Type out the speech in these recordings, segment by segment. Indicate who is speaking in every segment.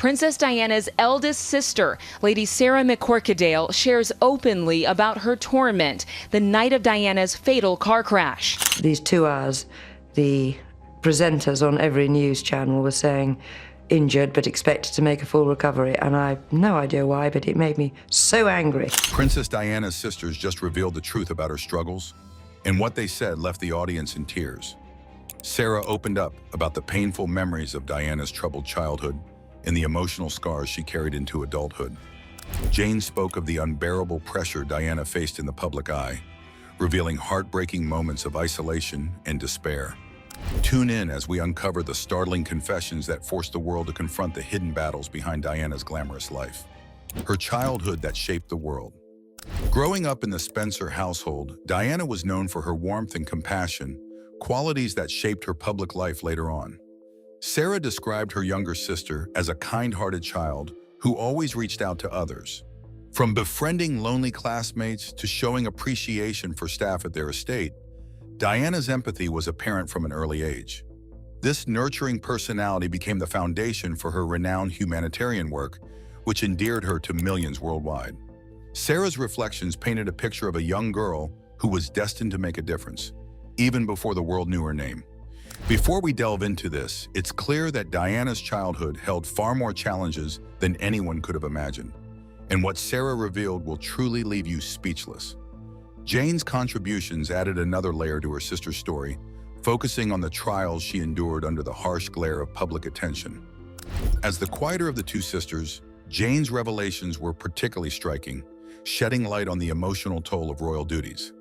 Speaker 1: Princess Diana's eldest sister, Lady Sarah McCorquodale, shares openly about her torment the night of Diana's fatal car crash.
Speaker 2: These 2 hours, the presenters on every news channel were saying, injured but expected to make a full recovery, and I have no idea why, but it made me so angry.
Speaker 3: Princess Diana's sisters just revealed the truth about her struggles, and what they said left the audience in tears. Sarah opened up about the painful memories of Diana's troubled childhood and the emotional scars she carried into adulthood. Jane spoke of the unbearable pressure Diana faced in the public eye, revealing heartbreaking moments of isolation and despair. Tune in as we uncover the startling confessions that forced the world to confront the hidden battles behind Diana's glamorous life. Her childhood that shaped the world. Growing up in the Spencer household, Diana was known for her warmth and compassion, qualities that shaped her public life later on. Sarah described her younger sister as a kind-hearted child who always reached out to others. From befriending lonely classmates to showing appreciation for staff at their estate, Diana's empathy was apparent from an early age. This nurturing personality became the foundation for her renowned humanitarian work, which endeared her to millions worldwide. Sarah's reflections painted a picture of a young girl who was destined to make a difference, even before the world knew her name. Before we delve into this, it's clear that Diana's childhood held far more challenges than anyone could have imagined. And what Sarah revealed will truly leave you speechless. Jane's contributions added another layer to her sister's story, focusing on the trials she endured under the harsh glare of public attention. As the quieter of the 2 sisters, Jane's revelations were particularly striking, shedding light on the emotional toll of royal duties.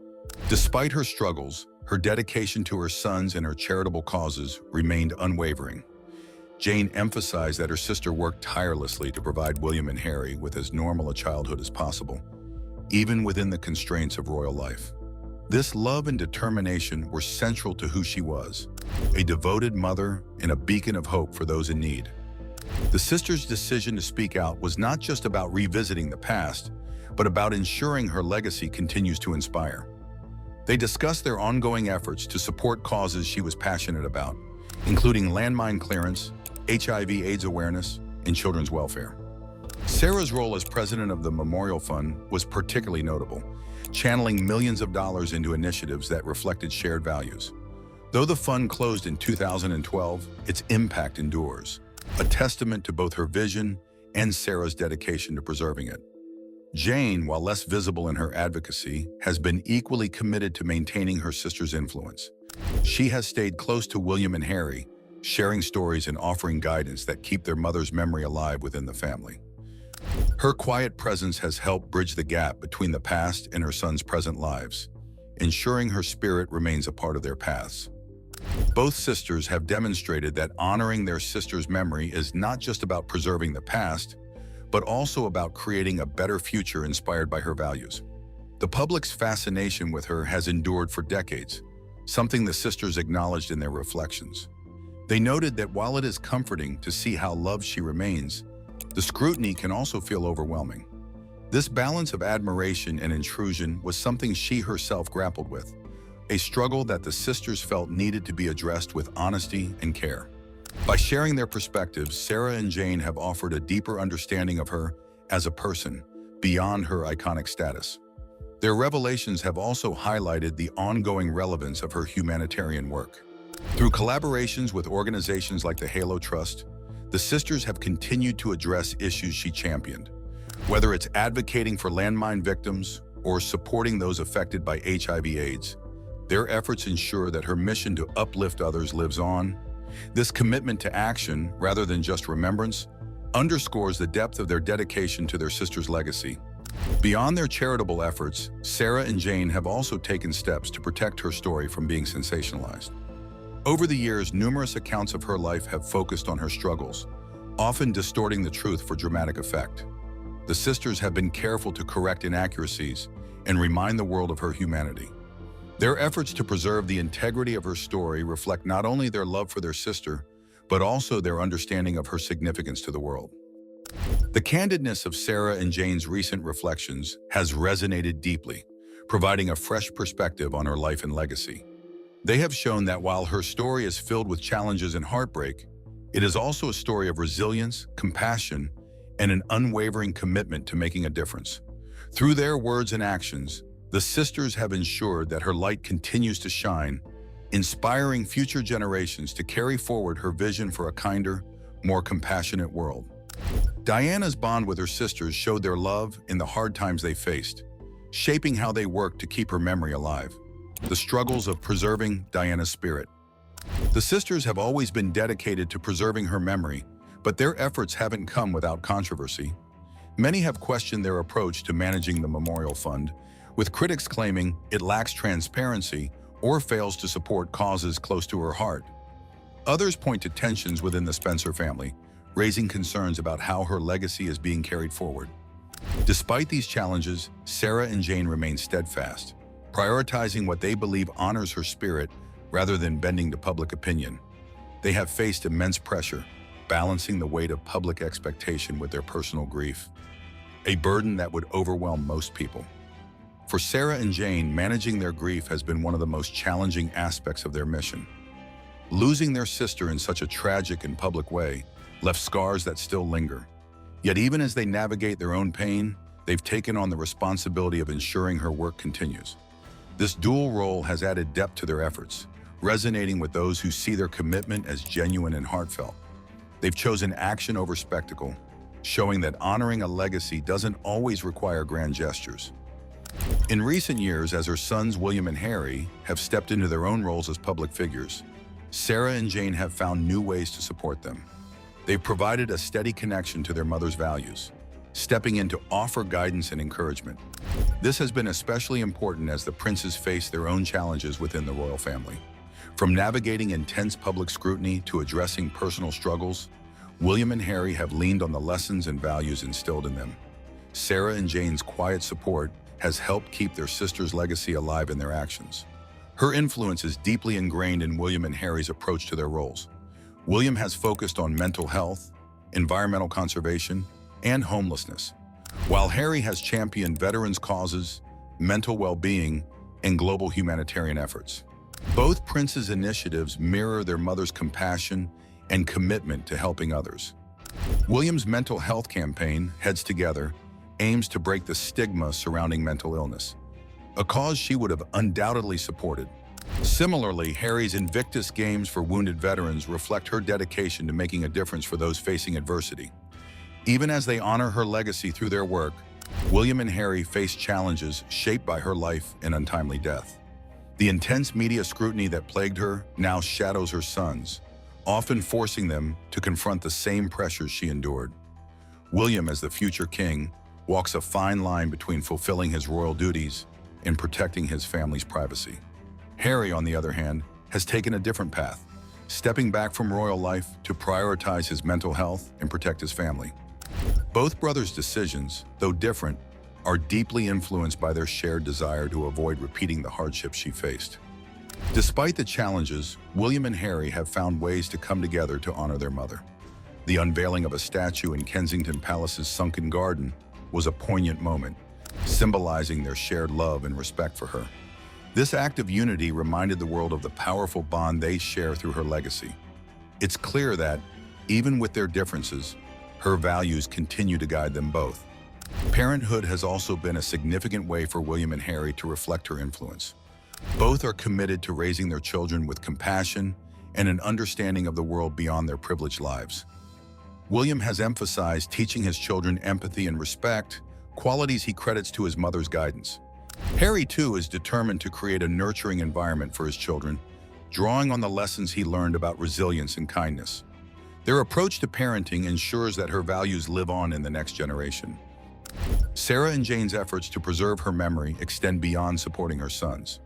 Speaker 3: Despite her struggles, her dedication to her sons and her charitable causes remained unwavering. Jane emphasized that her sister worked tirelessly to provide William and Harry with as normal a childhood as possible, even within the constraints of royal life. This love and determination were central to who she was, a devoted mother and a beacon of hope for those in need. The sisters' decision to speak out was not just about revisiting the past, but about ensuring her legacy continues to inspire. They discussed their ongoing efforts to support causes she was passionate about, including landmine clearance, HIV/AIDS awareness, and children's welfare. Sarah's role as president of the Memorial Fund was particularly notable, channeling millions of dollars into initiatives that reflected shared values. Though the fund closed in 2012, its impact endures, a testament to both her vision and Sarah's dedication to preserving it. Jane, while less visible in her advocacy, has been equally committed to maintaining her sister's influence. She has stayed close to William and Harry, sharing stories and offering guidance that keep their mother's memory alive within the family. Her quiet presence has helped bridge the gap between the past and her son's present lives, ensuring her spirit remains a part of their paths. Both sisters have demonstrated that honoring their sister's memory is not just about preserving the past, but also about creating a better future inspired by her values. The public's fascination with her has endured for decades, something the sisters acknowledged in their reflections. They noted that while it is comforting to see how loved she remains, the scrutiny can also feel overwhelming. This balance of admiration and intrusion was something she herself grappled with, a struggle that the sisters felt needed to be addressed with honesty and care. By sharing their perspectives, Sarah and Jane have offered a deeper understanding of her as a person, beyond her iconic status. Their revelations have also highlighted the ongoing relevance of her humanitarian work. Through collaborations with organizations like the Halo Trust, the sisters have continued to address issues she championed. Whether it's advocating for landmine victims or supporting those affected by HIV/AIDS, their efforts ensure that her mission to uplift others lives on. This commitment to action, rather than just remembrance, underscores the depth of their dedication to their sister's legacy. Beyond their charitable efforts, Sarah and Jane have also taken steps to protect her story from being sensationalized. Over the years, numerous accounts of her life have focused on her struggles, often distorting the truth for dramatic effect. The sisters have been careful to correct inaccuracies and remind the world of her humanity. Their efforts to preserve the integrity of her story reflect not only their love for their sister, but also their understanding of her significance to the world. The candidness of Sarah and Jane's recent reflections has resonated deeply, providing a fresh perspective on her life and legacy. They have shown that while her story is filled with challenges and heartbreak, It is also a story of resilience, compassion, and an unwavering commitment to making a difference. Through their words and actions, the sisters have ensured that her light continues to shine, inspiring future generations to carry forward her vision for a kinder, more compassionate world. Diana's bond with her sisters showed their love in the hard times they faced, shaping how they worked to keep her memory alive. The struggles of preserving Diana's spirit. The sisters have always been dedicated to preserving her memory, but their efforts haven't come without controversy. Many have questioned their approach to managing the memorial fund, with critics claiming it lacks transparency or fails to support causes close to her heart. Others point to tensions within the Spencer family, raising concerns about how her legacy is being carried forward. Despite these challenges, Sarah and Jane remain steadfast, prioritizing what they believe honors her spirit rather than bending to public opinion. They have faced immense pressure, balancing the weight of public expectation with their personal grief, a burden that would overwhelm most people. For Sarah and Jane, managing their grief has been one of the most challenging aspects of their mission. Losing their sister in such a tragic and public way left scars that still linger. Yet even as they navigate their own pain, they've taken on the responsibility of ensuring her work continues. This dual role has added depth to their efforts, resonating with those who see their commitment as genuine and heartfelt. They've chosen action over spectacle, showing that honoring a legacy doesn't always require grand gestures. In recent years, as her sons William and Harry have stepped into their own roles as public figures, Sarah and Jane have found new ways to support them. They've provided a steady connection to their mother's values, stepping in to offer guidance and encouragement. This has been especially important as the princes face their own challenges within the royal family. From navigating intense public scrutiny to addressing personal struggles, William and Harry have leaned on the lessons and values instilled in them. Sarah and Jane's quiet support has helped keep their sister's legacy alive in their actions. Her influence is deeply ingrained in William and Harry's approach to their roles. William has focused on mental health, environmental conservation, and homelessness, while Harry has championed veterans' causes, mental well-being, and global humanitarian efforts. Both princes' initiatives mirror their mother's compassion and commitment to helping others. William's mental health campaign, Heads Together, aims to break the stigma surrounding mental illness, a cause she would have undoubtedly supported. Similarly, Harry's Invictus Games for Wounded Veterans reflect her dedication to making a difference for those facing adversity. Even as they honor her legacy through their work, William and Harry face challenges shaped by her life and untimely death. The intense media scrutiny that plagued her now shadows her sons, often forcing them to confront the same pressures she endured. William, as the future king, walks a fine line between fulfilling his royal duties and protecting his family's privacy. Harry, on the other hand, has taken a different path, stepping back from royal life to prioritize his mental health and protect his family. Both brothers' decisions, though different, are deeply influenced by their shared desire to avoid repeating the hardships she faced. Despite the challenges, William and Harry have found ways to come together to honor their mother. The unveiling of a statue in Kensington Palace's sunken garden was a poignant moment, symbolizing their shared love and respect for her. This act of unity reminded the world of the powerful bond they share through her legacy. It's clear that, even with their differences, her values continue to guide them both. Parenthood has also been a significant way for William and Harry to reflect her influence. Both are committed to raising their children with compassion and an understanding of the world beyond their privileged lives. William has emphasized teaching his children empathy and respect, qualities he credits to his mother's guidance. Harry, too, is determined to create a nurturing environment for his children, drawing on the lessons he learned about resilience and kindness. Their approach to parenting ensures that her values live on in the next generation. Sarah and Jane's efforts to preserve her memory extend beyond supporting her sons.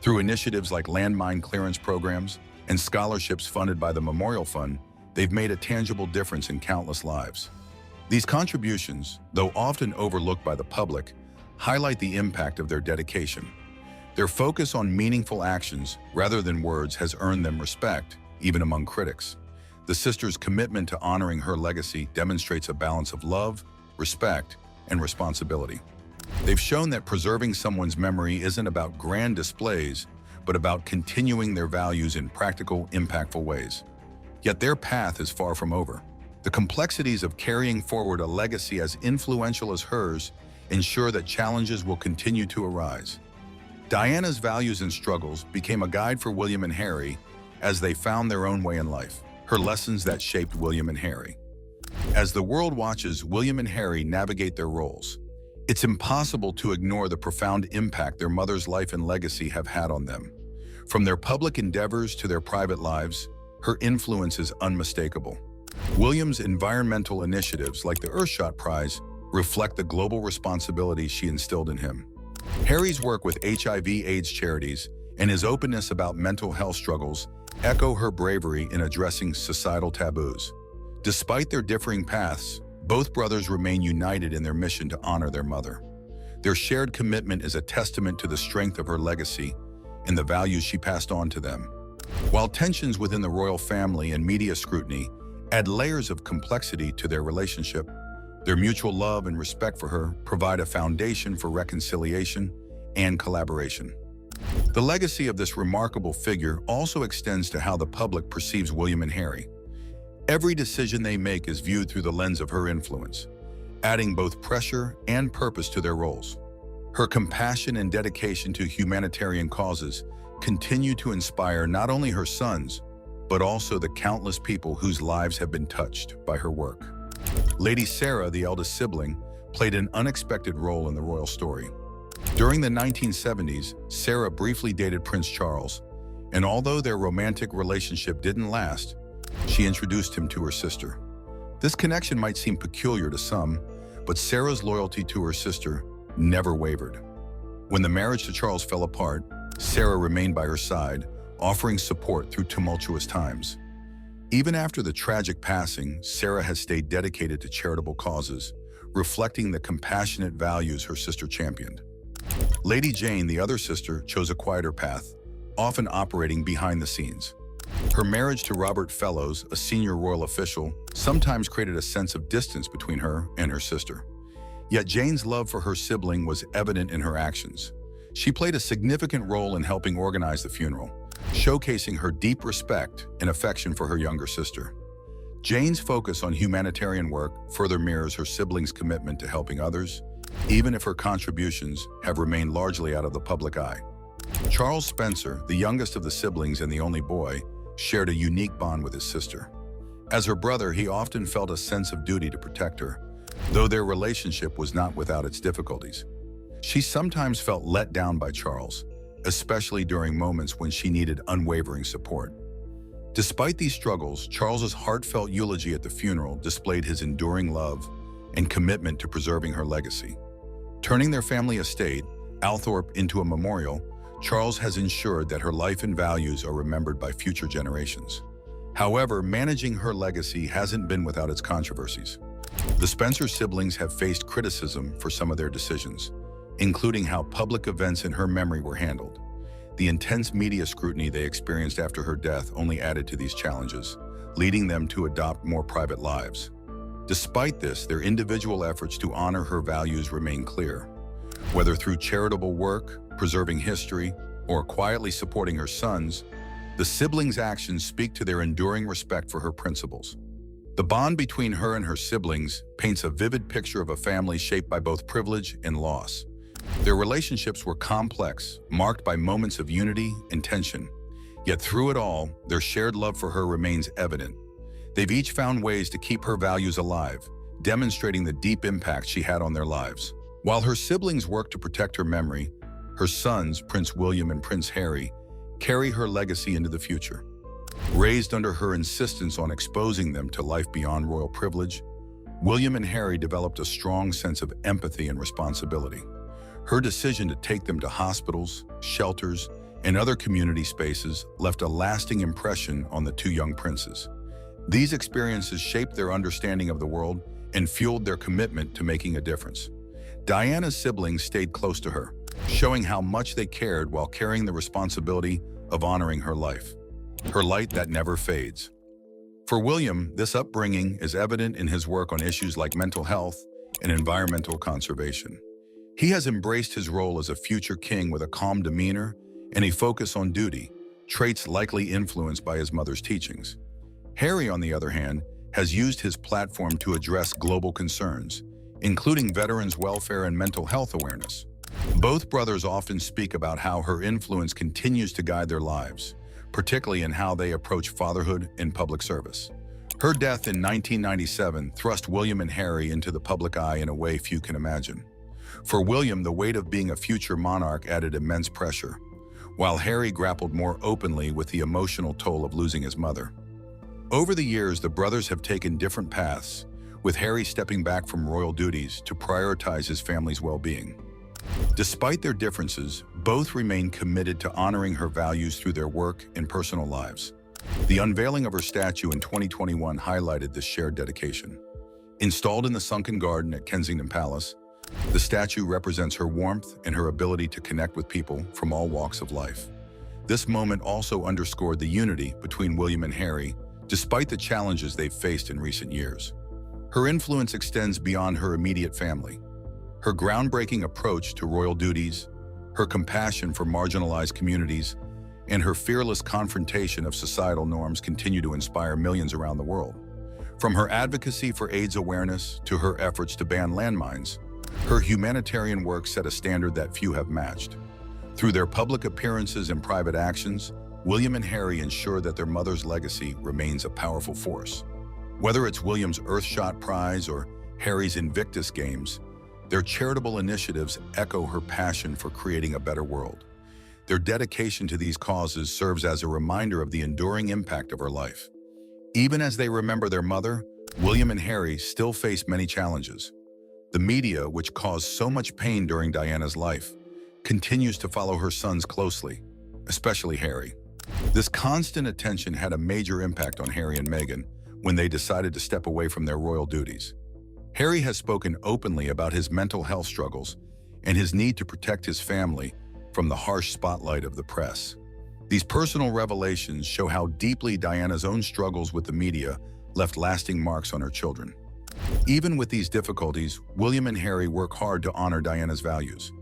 Speaker 3: Through initiatives like landmine clearance programs and scholarships funded by the Memorial Fund, they've made a tangible difference in countless lives. These contributions, though often overlooked by the public, highlight the impact of their dedication. Their focus on meaningful actions rather than words has earned them respect, even among critics. The sisters' commitment to honoring her legacy demonstrates a balance of love, respect, and responsibility. They've shown that preserving someone's memory isn't about grand displays, but about continuing their values in practical, impactful ways. Yet their path is far from over. The complexities of carrying forward a legacy as influential as hers ensure that challenges will continue to arise. Diana's values and struggles became a guide for William and Harry as they found their own way in life, her lessons that shaped William and Harry. As the world watches William and Harry navigate their roles, it's impossible to ignore the profound impact their mother's life and legacy have had on them. From their public endeavors to their private lives, her influence is unmistakable. William's environmental initiatives, like the Earthshot Prize, reflect the global responsibility she instilled in him. Harry's work with HIV/AIDS charities and his openness about mental health struggles echo her bravery in addressing societal taboos. Despite their differing paths, both brothers remain united in their mission to honor their mother. Their shared commitment is a testament to the strength of her legacy and the values she passed on to them. While tensions within the royal family and media scrutiny add layers of complexity to their relationship, their mutual love and respect for her provide a foundation for reconciliation and collaboration. The legacy of this remarkable figure also extends to how the public perceives William and Harry. Every decision they make is viewed through the lens of her influence, adding both pressure and purpose to their roles. Her compassion and dedication to humanitarian causes continue to inspire not only her sons, but also the countless people whose lives have been touched by her work. Lady Sarah, the eldest sibling, played an unexpected role in the royal story. During the 1970s, Sarah briefly dated Prince Charles, and although their romantic relationship didn't last, she introduced him to her sister. This connection might seem peculiar to some, but Sarah's loyalty to her sister never wavered. When the marriage to Charles fell apart, Sarah remained by her side, offering support through tumultuous times. Even after the tragic passing, Sarah has stayed dedicated to charitable causes, reflecting the compassionate values her sister championed. Lady Jane, the other sister, chose a quieter path, often operating behind the scenes. Her marriage to Robert Fellows, a senior royal official, sometimes created a sense of distance between her and her sister. Yet Jane's love for her sibling was evident in her actions. She played a significant role in helping organize the funeral, showcasing her deep respect and affection for her younger sister. Jane's focus on humanitarian work further mirrors her sibling's commitment to helping others, even if her contributions have remained largely out of the public eye. Charles Spencer, the youngest of the siblings and the only boy, shared a unique bond with his sister. As her brother, he often felt a sense of duty to protect her, though their relationship was not without its difficulties. She sometimes felt let down by Charles, especially during moments when she needed unwavering support. Despite these struggles, Charles's heartfelt eulogy at the funeral displayed his enduring love and commitment to preserving her legacy. Turning their family estate, Althorp, into a memorial, Charles has ensured that her life and values are remembered by future generations. However, managing her legacy hasn't been without its controversies. The Spencer siblings have faced criticism for some of their decisions, including how public events in her memory were handled. The intense media scrutiny they experienced after her death only added to these challenges, leading them to adopt more private lives. Despite this, their individual efforts to honor her values remain clear. Whether through charitable work, preserving history, or quietly supporting her sons, the siblings' actions speak to their enduring respect for her principles. The bond between her and her siblings paints a vivid picture of a family shaped by both privilege and loss. Their relationships were complex, marked by moments of unity and tension. Yet through it all, their shared love for her remains evident. They've each found ways to keep her values alive, demonstrating the deep impact she had on their lives. While her siblings work to protect her memory, her sons, Prince William and Prince Harry, carry her legacy into the future. Raised under her insistence on exposing them to life beyond royal privilege, William and Harry developed a strong sense of empathy and responsibility. Her decision to take them to hospitals, shelters, and other community spaces left a lasting impression on the two young princes. These experiences shaped their understanding of the world and fueled their commitment to making a difference. Diana's siblings stayed close to her, showing how much they cared while carrying the responsibility of honoring her life, her light that never fades. For William, this upbringing is evident in his work on issues like mental health and environmental conservation. He has embraced his role as a future king with a calm demeanor and a focus on duty, traits likely influenced by his mother's teachings. Harry, on the other hand, has used his platform to address global concerns, including veterans' welfare and mental health awareness. Both brothers often speak about how her influence continues to guide their lives, particularly in how they approach fatherhood and public service. Her death in 1997 thrust William and Harry into the public eye in a way few can imagine. For William, the weight of being a future monarch added immense pressure, while Harry grappled more openly with the emotional toll of losing his mother. Over the years, the brothers have taken different paths, with Harry stepping back from royal duties to prioritize his family's well-being. Despite their differences, both remain committed to honoring her values through their work and personal lives. The unveiling of her statue in 2021 highlighted this shared dedication. Installed in the sunken garden at Kensington Palace, the statue represents her warmth and her ability to connect with people from all walks of life. This moment also underscored the unity between William and Harry, despite the challenges they've faced in recent years. Her influence extends beyond her immediate family. Her groundbreaking approach to royal duties, her compassion for marginalized communities, and her fearless confrontation of societal norms continue to inspire millions around the world. From her advocacy for AIDS awareness to her efforts to ban landmines, her humanitarian work set a standard that few have matched. Through their public appearances and private actions, William and Harry ensure that their mother's legacy remains a powerful force. Whether it's William's Earthshot Prize or Harry's Invictus Games, their charitable initiatives echo her passion for creating a better world. Their dedication to these causes serves as a reminder of the enduring impact of her life. Even as they remember their mother, William and Harry still face many challenges. The media, which caused so much pain during Diana's life, continues to follow her sons closely, especially Harry. This constant attention had a major impact on Harry and Meghan when they decided to step away from their royal duties. Harry has spoken openly about his mental health struggles and his need to protect his family from the harsh spotlight of the press. These personal revelations show how deeply Diana's own struggles with the media left lasting marks on her children. Even with these difficulties, William and Harry work hard to honor Diana's values.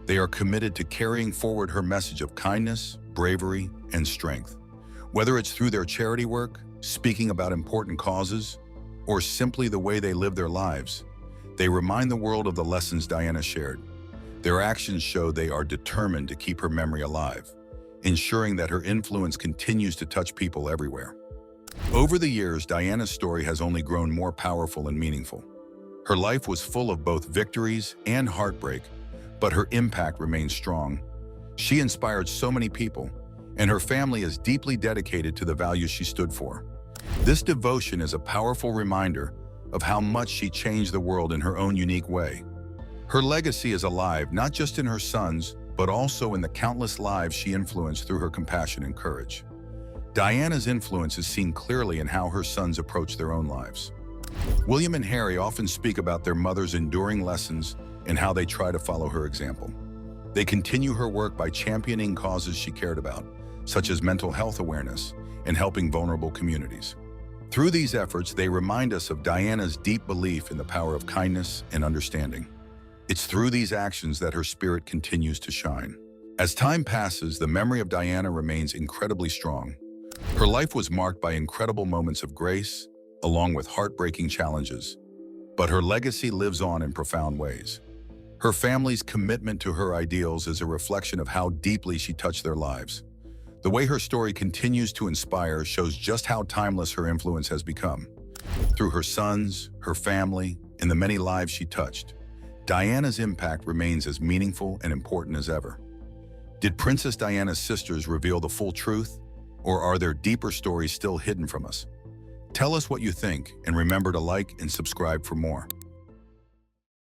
Speaker 3: They are committed to carrying forward her message of kindness, bravery, and strength. Whether it's through their charity work, speaking about important causes, or simply the way they live their lives, they remind the world of the lessons Diana shared. Their actions show they are determined to keep her memory alive, ensuring that her influence continues to touch people everywhere. Over the years, Diana's story has only grown more powerful and meaningful. Her life was full of both victories and heartbreak, but her impact remains strong. She inspired so many people, and her family is deeply dedicated to the values she stood for. This devotion is a powerful reminder of how much she changed the world in her own unique way. Her legacy is alive not just in her sons, but also in the countless lives she influenced through her compassion and courage. Diana's influence is seen clearly in how her sons approach their own lives. William and Harry often speak about their mother's enduring lessons and how they try to follow her example. They continue her work by championing causes she cared about, such as mental health awareness and helping vulnerable communities. Through these efforts, they remind us of Diana's deep belief in the power of kindness and understanding. It's through these actions that her spirit continues to shine. As time passes, the memory of Diana remains incredibly strong. Her life was marked by incredible moments of grace, along with heartbreaking challenges. But her legacy lives on in profound ways. Her family's commitment to her ideals is a reflection of how deeply she touched their lives. The way her story continues to inspire shows just how timeless her influence has become. Through her sons, her family, and the many lives she touched, Diana's impact remains as meaningful and important as ever. Did Princess Diana's sisters reveal the full truth, or are there deeper stories still hidden from us? Tell us what you think, and remember to like and subscribe for more.